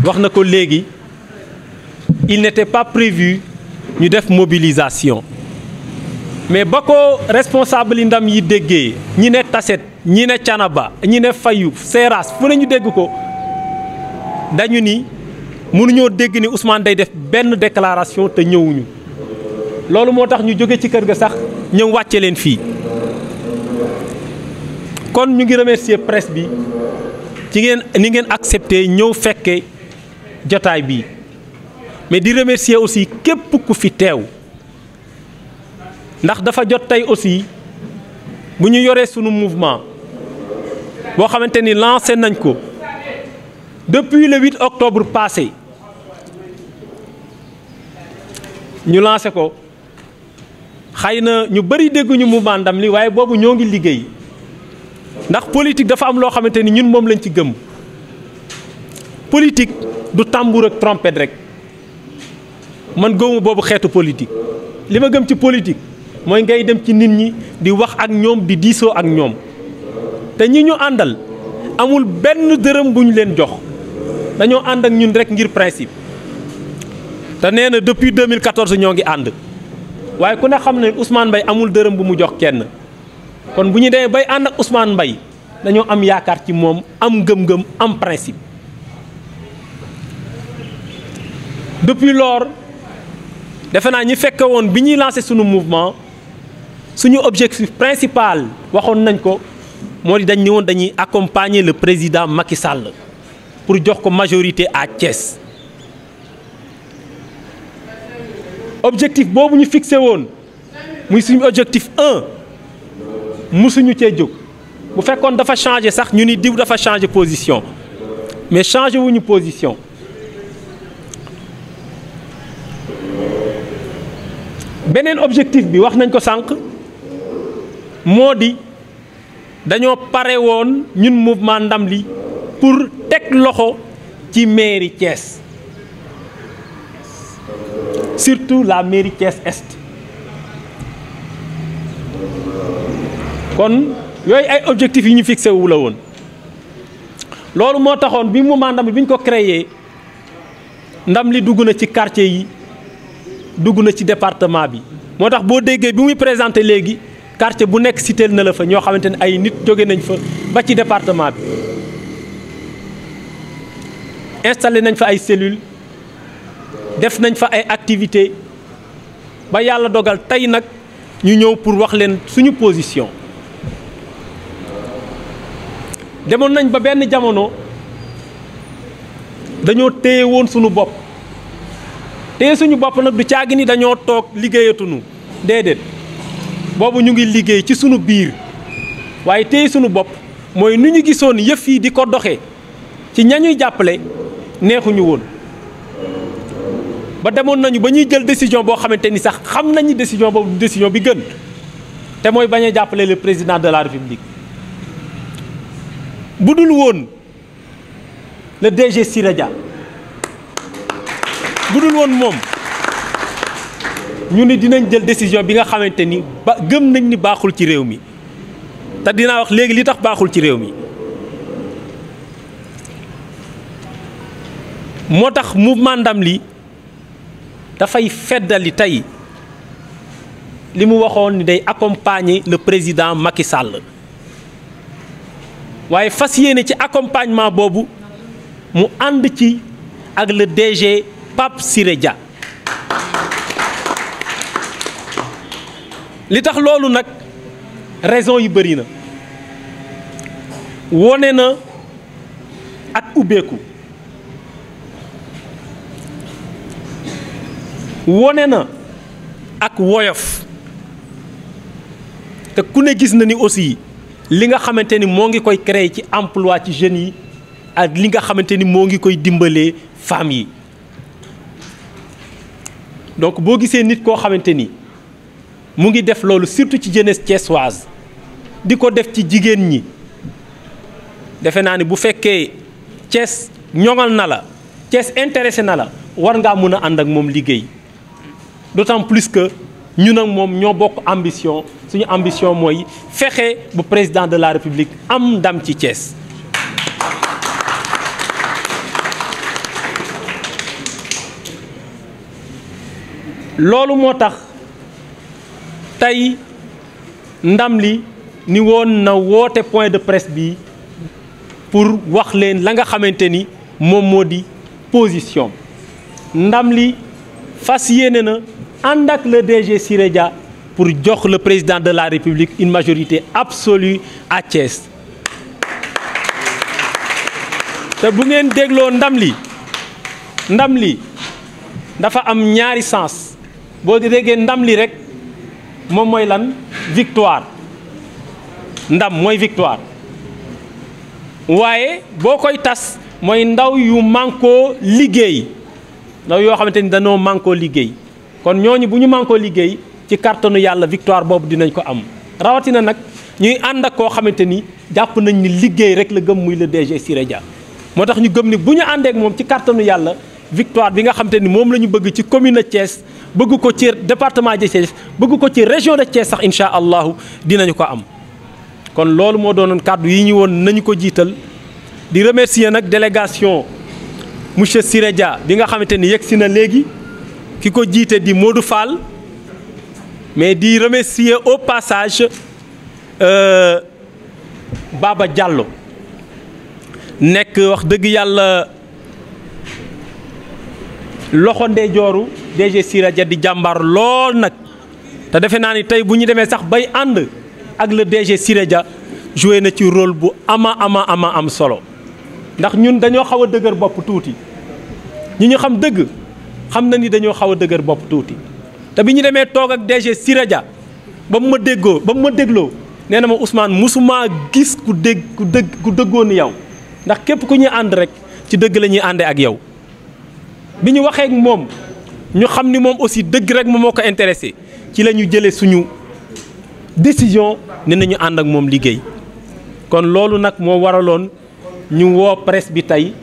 wax na ko léegi il n'était pas prévu ñu def mobilisation mais ba ko responsable yi Ndam yi déggee ñi ne Tassette ñi ne Thiénaba ñi ne Fayu Seras fu ne ñu dégg ko dañu ni mënuñoo dégg ni Ousmane day def benn déclaration te ñëwuñu loolu moo tax ñu jóge ci kër ga sax ñëw wàcce leen fii kon ñu ngi remercier presse bi ci ni ngeen accepté ñëw fekke jotaay bi mais di remercier aussi képp ku fi teew ndax dafa jot tey aussi bu ñu yoree sunu mouvement boo xamante ni lancé nañ ko depuis le 8 octobre passé ñu lancé ko xëy na ñu bëri dégguñu mouvement Ndam li waaye boobu ñoo ngi liggéey ndax politique dafa am loo xamante ni ñun moom lañ ci gëm politique du tambour ak trompette rek man gëwuma boobu xeetu politique li ma gëm ci politique mooy ngay dem ci nit ñi di wax ak ñoom di diisoo ak ñoom te ñi ñu àndal amul benn dërëm bu ñu leen jox dañoo ànd ak ñun rek ngir principe te nee na depuis 2014 ñoo ngi ànd waaye ku ne xam ne Ousmane Mbaye amul dërëm bu mu jox kenn kon bu ñu demee bay ànd ak Ousmane Mbaye dañoo am yaakaar ci moom am gëm-gëm am principe depuis lors defe naa ñi fekke woon bi ñuy lancé sunu mouvement suñu objectif principal waxoon nañ ko moo di dañ ne woon dañuy accompagner le président Macky Sall pour jox ko majorité à Thiès objectif boobu ñu fixé woon muy suñu objectif 1 musuñu cee jóg bu fekkoon dafa changé sax ñu ni diw dafa changé position mais changé wuñu position beneen objectif bi wax nañ ko sànq moo di dañoo pare woon ñun mouvement Ndam li pour teg loxo ci mairie Thiès surtout la mairie Thiès Est kon yooyu ay objectifs yi ñu fixé wu la woon loolu moo taxoon bi mouvement Ndam li bi ñu ko créé Ndam li dugg na ci quartier yi dugg na ci département bi moo tax boo déggee bi muy présenté léegi quartier bu nekk cité na la fa ñoo xamante ne ay nit jóge nañ fa ba ci département bi installé nañ fa ay cellules def nañ fa ay activités ba yàlla dogal tey nag ñu ñëw pour wax leen suñu position demoon nañ ba benn jamono dañoo téye woon suñu bopp téye suñu bopp nag du caagi ni dañoo toog liggéeyatuñu déedéet boobu ñu ngi liggéey ci suñu biir waaye téye suñu bopp mooy nu ñu gisoon yëf yi di ko doxee ci ñañuy jàppale neexuñu woon ba demoon nañu ba ñuy jël décision boo xamante ni sax xam nañu décision boobu décision bi gën te mooy bañ a jàppale le président de la république bu dul woon le DG Siré Dia bu dul woon moom ñu ni dinañ jël décision bi nga xamante ni ba gëm nañ ni baaxul ci réew mi te dinaa wax léegi li tax baaxul ci réew mi moo tax mouvement Ndam li dafay feddali tey li mu waxoon ni day accompagner le président Macky Sall waaye fas yéene ci accompagnement boobu mu ànd ci ak le DG Pape Siré Dia li tax loolu nag raison yi bëri na wone na ak ubbeeku wone na ak woyof te ku ne gis na ni aussi li nga xamante ni moo ngi koy créer ci emploi ci jeunes yi ak li nga xamante ni moo ngi koy dimbalee femmes yi donc boo gisee nit koo xamante ni mu ngi def loolu surtout ci jeunesse thiessoise di ko def ci jigéen ñi defe naa ni bu fekkee Thiès ñoŋal na la Thiès intéressé na la war ngaa mën a ànd ak moom liggéey d'autant plus que ñun ak moom ñoo bokk ambition suñu ambition mooy fexe bu président de la république am ndam ci Thiès loolu moo tax tey ndam li ni woon na woote point de presse bi pour wax leen la nga xamante ni moom moo di position ndam li fas yéene na ànd ak le DG Siré Dia pour jox le président de la République une majorité absolue à Thiès te bu ngeen dégloo ndam li dafa am ñaari sens boo déggee ndam li rek moom mooy lan victoire ndam mooy victoire waaye boo koy tas mooy ndaw yu mànkoo liggéey ndaw yoo xamante ni dañoo mànkoo liggéey kon ñooñu bu ñu mànkoo liggéey ci kàttanu yàlla victoire boobu dinañ ko am rawatina nag ñuy ànd ak koo xamante ni jàpp nañ ni liggéey rek la gëm muy le DG Siré Dia moo tax ñu gëm ni bu ñu àndee ak moom ci kàttanu yàlla victoire bi nga xamante ni moom la ñu bëgg ci commune de Thiès bëgg ko ci département de Thiès bëgg ko ci région de Thiès sax incha allahu dinañu ko am kon loolu moo doonoon kàddu yi ñu woon nañu ko jiital di remercier nag délégation monsieur Siré Dia bi nga xamante ni yegg si na léegi ki ko jiite di Modou Fall mais di remercier au passage Baba Diallo nekk wax dëgg yàlla loxo ndeyjooru DG Siré Dia di jàmbaar lool nag te defe naa ni tey bu ñu demee sax bay ànd ak le DG Siré Dia joué na ci rôle bu ama am solo ndax ñun dañoo xaw a dëgër bopp tuuti ñi ñu xam dëgg xam na ni dañoo xaw a dëgër bopp tuuti te bi ñu demee toog ak DG Siré Dia ba mu ma dégloo nee na ma Ousmane musuma gis ku dëggoo ni yow ndax képp ku ñuy ànd rek ci dëgg la ñuy àndee ak yow bi ñu waxee ak moom ñu xam ni moom aussi dëgg rek moom moo ko intéressé ci la ñu jëlee suñu décision ne nañu ànd ak moom liggéey kon loolu nag moo waraloon ñu woo presse bi tey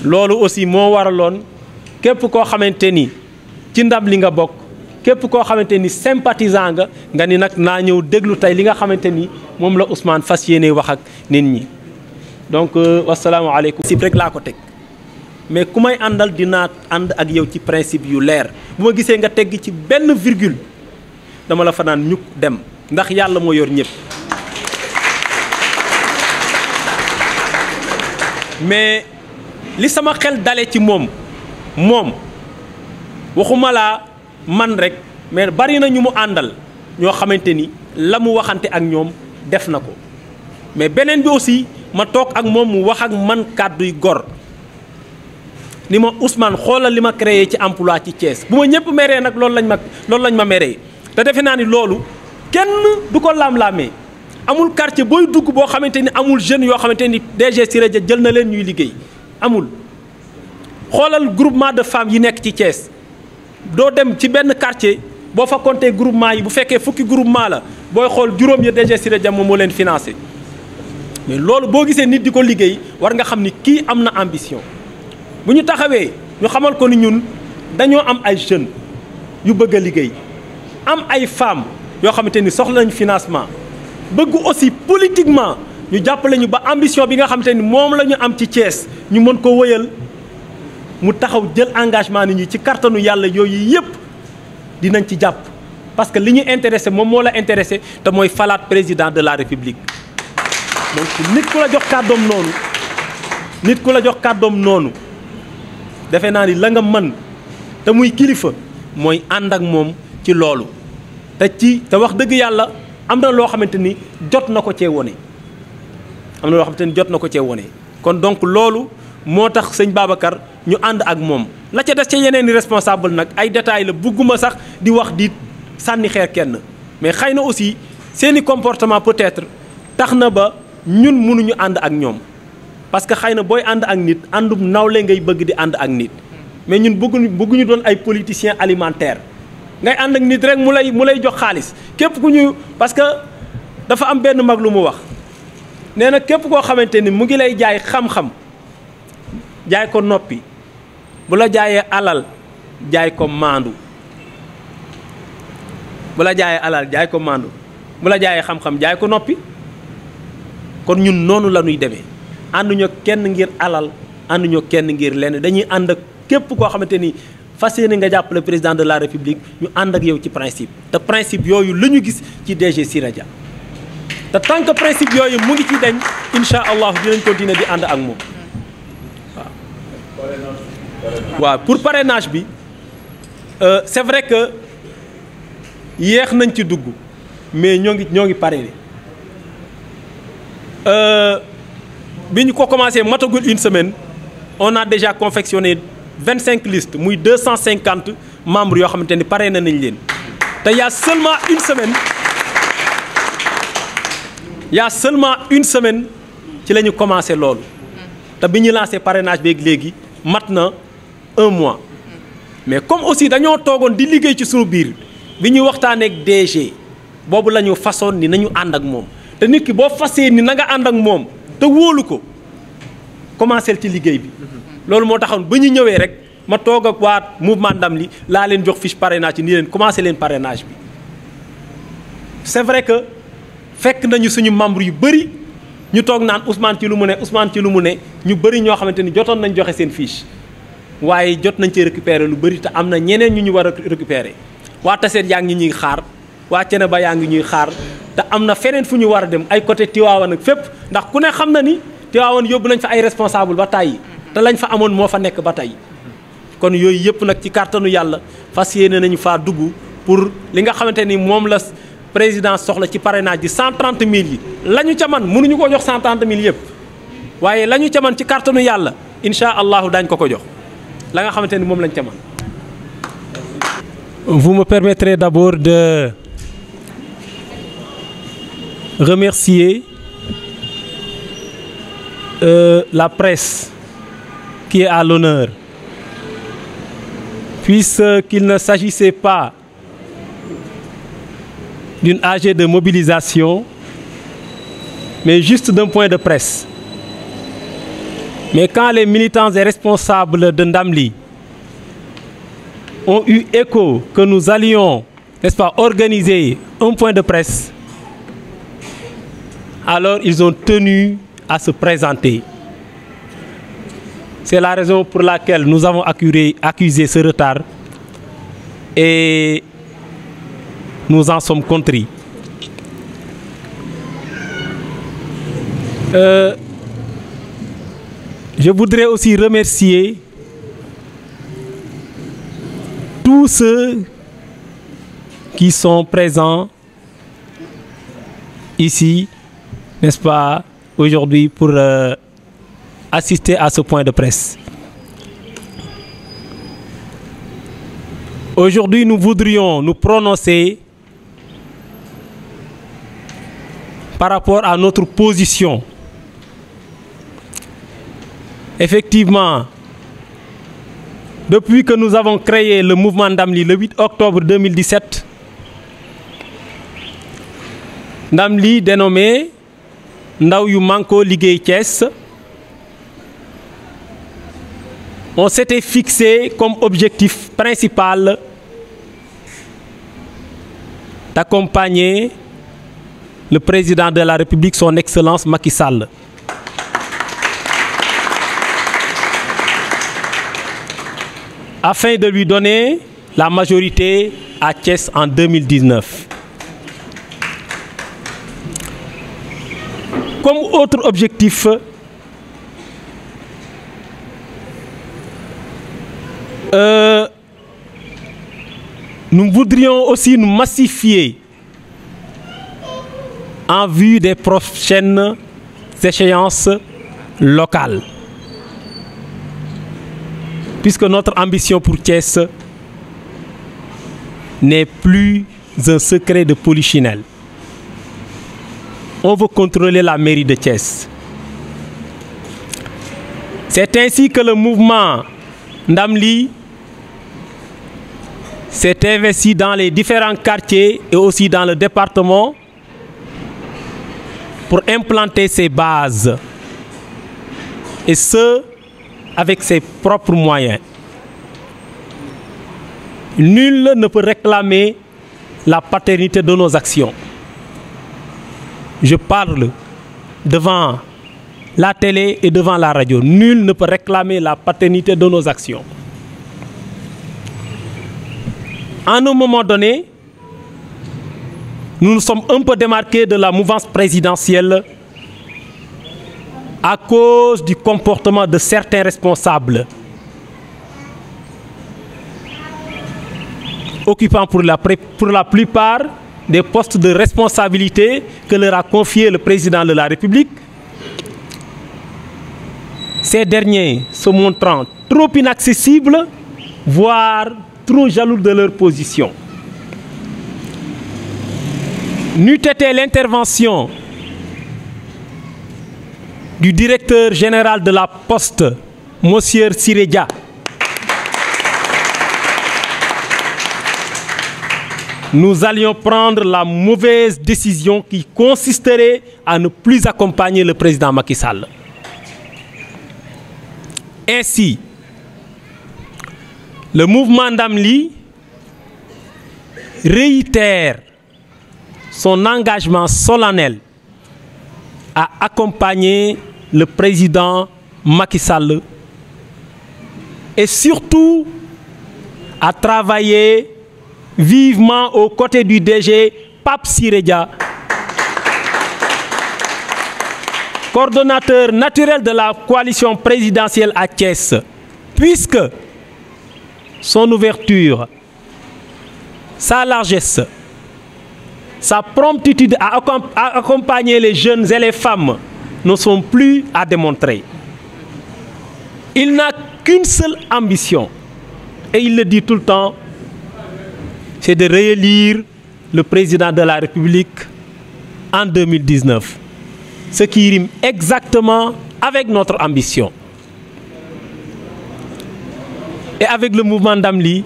loolu aussi moo waraloon képp koo xamante ni ci ndam li nga bokk képp koo xamante ni sympathisant nga ni nag naa ñëw déglu tey li nga xamante ni moom la Ousmane fas yéene wax ak nit ñi donc wasalaamaaleykum. principe rek laa ko teg mais ku may àndal dinaa ànd ak yow ci principe yu leer bu ma gisee nga tegg ci benn virgule dama la fanaan ñukk dem ndax yàlla moo yor ñëpp mais li sama xel dale ci moom waxuma laa man rek mais bari na ñu mu àndal ñoo xamante ni la mu waxante ak ñoom def na ko mais beneen bi aussi ma toog ak moom mu wax ak man kàdduy gor ni ma Ousmane xoolal li ma créé ci emploi ci Thiès bu ma ñëpp meree nag loolu lañ ma meree te defe naa ni loolu kenn du ko laam-laamee amul quartier booy dugg boo xamante ni amul jeunes yoo xamante ni DG Siré Dia jël na leen ñuy liggéey amul xoolal groupement de femmes yi nekk ci Thiès doo dem ci benn quartier boo fa compté groupement yi bu fekkee fukki groupement la booy xool juróom ya DG Siré Dia moom moo leen financé mais loolu boo gisee nit di ko liggéey war nga xam ni kii am na ambition bu ñu taxawee ñu xamal ko ni ñun dañoo am ay jeunes yu bëgg a liggéey am ay femmes yoo xamante ni soxla nañ financement bëgg aussi politiquement ñu jàppale ñu ba ambition bi nga xamante ni moom la ñu am ci Thiès ñu mën ko wëyal mu taxaw jël engagement nit ñi ci kartanu yàlla yooyu yëpp dinañ ci jàpp parce que li ñu intéressé moom moo la intéressé te mooy falaat président de la République donc nit ku la jox kàddoom noonu defe naa ni la nga mën te muy kilifa mooy ànd ak moom ci loolu te wax dëgg yàlla am na loo xamante ni jot na ko cee wone kon donc loolu moo tax sëñ Babacar ñu ànd ak moom la ca des ca yeneen i responsable nag ay détails la bugguma sax di wax di sànni xeer kenn mais xëy na aussi seeni comportement peut-être tax na ba ñun mënuñu ànd ak ñoom parce que xëy na booy ànd ak nit àndum nawle ngay bëgg di ànd ak nit mais ñun bëgguñu doon ay politiciens alimentaires ngay ànd ak nit rek mu lay jox xaalis képp ku ñu parce que dafa am benn mag lu mu wax nee na képp koo xamante ni mu ngi lay jaay xam-xam jaay ko noppi bu la jaayee alal jaay ko maandu bu la jaayee xam-xam jaay ko noppi kon ñun noonu la ñuy demee ànduñu kenn ngir alal ànduñu kenn ngir lenn dañuy ànd ak képp koo xamante ni fas yéene nga jàppale président de la république ñu ànd ak yow ci principe te principe yooyu la ñu gis ci DG Siré Dia te tant que principe yooyu mu ngi ci dañ incha allah dinañ continuer di ànd ak moom waaw pour parrainage bi c'est vrai que yéex nañ ci dugg mais ñoo ngi parrainé bi ñu ko commencé matagul une semaine on a déjà confectionné 25 listes muy 250 membres yoo xamante ni parrainé nañ leen te y a seulement une semaine ci la ñu commencé loolu te bi ñu lancé parrainage beeg léegi mat na 1 mois mais comme aussi dañoo toogoon di liggéey ci suñu biir bi ñuy waxtaanee ak DG boobu la ñu façon ni nañu ànd ak moom te nit ki boo fasee ni na nga ànd ak moom te wóolu ko commencé ci liggéey bi loolu moo taxoon ba ñu ñëwee rek ma toog ak waa mouvement Ndam li laa leen jox fiche parrainage yi nii leen commencé leen parrainage bi c'est vrai que fekk nañu suñu membre yu bëri ñu toog naan Ousmane ci lu mu ne Ousmane ci lu mu ne ñu bëri ñoo xamante ni jotoon nañ joxe seen fiche waaye jot nañ ci récupérer lu bëri te am na ñeneen ñu war a récupérer waa Tassette yaa ngi ñuy xaar waa Thiénaba yaa ngi ñuy xaar te am na feneen fu ñu war a dem ay côté Tivaouane ak fépp ndax ku ne xam na ni Tivaouane yóbbu nañ fa ay responsable ba tàyyi te lañ fa amoon moo fa nekk ba tey kon yooyu yëpp nag ci kàttanu yàlla fas yéene nañu faa dugg pour li nga xamante ni moom la président soxla ci parrainage di 130 000 yi la ñu ca man mënuñu koo jox 130 000 yëpp waaye la ñu ca man ci kàttanu yàlla incha allahu daañ ko jox la nga xamante ni moom lañ ca man. Vous me permettrez d'abord de remercier la presse qui est à l'honneur, puisqu'il ne s'agissait pas d'une AG de mobilisation, mais juste d'un point de presse. Mais quand les militants et responsables de Ndamli ont eu écho que nous allions, n'est-ce pas, organiser un point de presse, alors ils ont tenu à se présenter. C'est la raison pour laquelle nous avons accusé ce retard et nous en sommes contrits. Je voudrais aussi remercier tous ceux qui sont présents ici, n'est-ce pas, aujourd'hui pour assister à ce point de presse. Aujourd'hui, nous voudrions nous prononcer par rapport à notre position. Effectivement, depuis que nous avons créé le mouvement Ndamli le 8 octobre 2017, Ndamli dénommé Ndaw yu Manko Liggéey Thiès, on s'était fixé comme objectif principal d'accompagner le président de la République, son Excellence Macky Sall. Afin de lui donner la majorité à Thiès en 2019. Comme autre objectif, nous voudrions aussi nous massifier en vue des prochaines échéances locales. Puisque notre ambition pour Thiès n'est plus un secret de polichinelle. On veut contrôler la mairie de Thiès. C'est ainsi que le mouvement Ndamli s'est investi dans les différents quartiers et aussi dans le département pour implanter ses bases. Et ce, avec ses propres moyens. Nul ne peut réclamer la paternité de nos actions. Je parle devant la télé et devant la radio. Nul ne peut réclamer la paternité de nos actions. à un moment donné, nous nous sommes un peu démarqués de la mouvance présidentielle à cause du comportement de certains responsables occupant pour la plupart des postes de responsabilité que leur a confié le président de la République. Ces derniers se montrant trop inaccessibles, voire trop jaloux de leur position. N'eût été l'intervention du directeur général de la Poste, M. Siré Dia, nous allions prendre la mauvaise décision qui consisterait à ne plus accompagner le président Macky Sall. Ainsi, le mouvement Ndamli réitère son engagement solennel à accompagner le président Macky Sall et surtout à travailler vivement aux côtés du DG Pape Siré Dia, coordonnateur naturel de la coalition présidentielle à Thiès, puisque son ouverture, sa largesse, sa promptitude à accompagner les jeunes et les femmes ne sont plus à démontrer. Il n'a qu'une seule ambition, et il le dit tout le temps, c'est de réélire le président de la République en 2019. Ce qui rime exactement avec notre ambition. Et avec le mouvement Ndamli,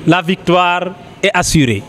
la victoire est assurée.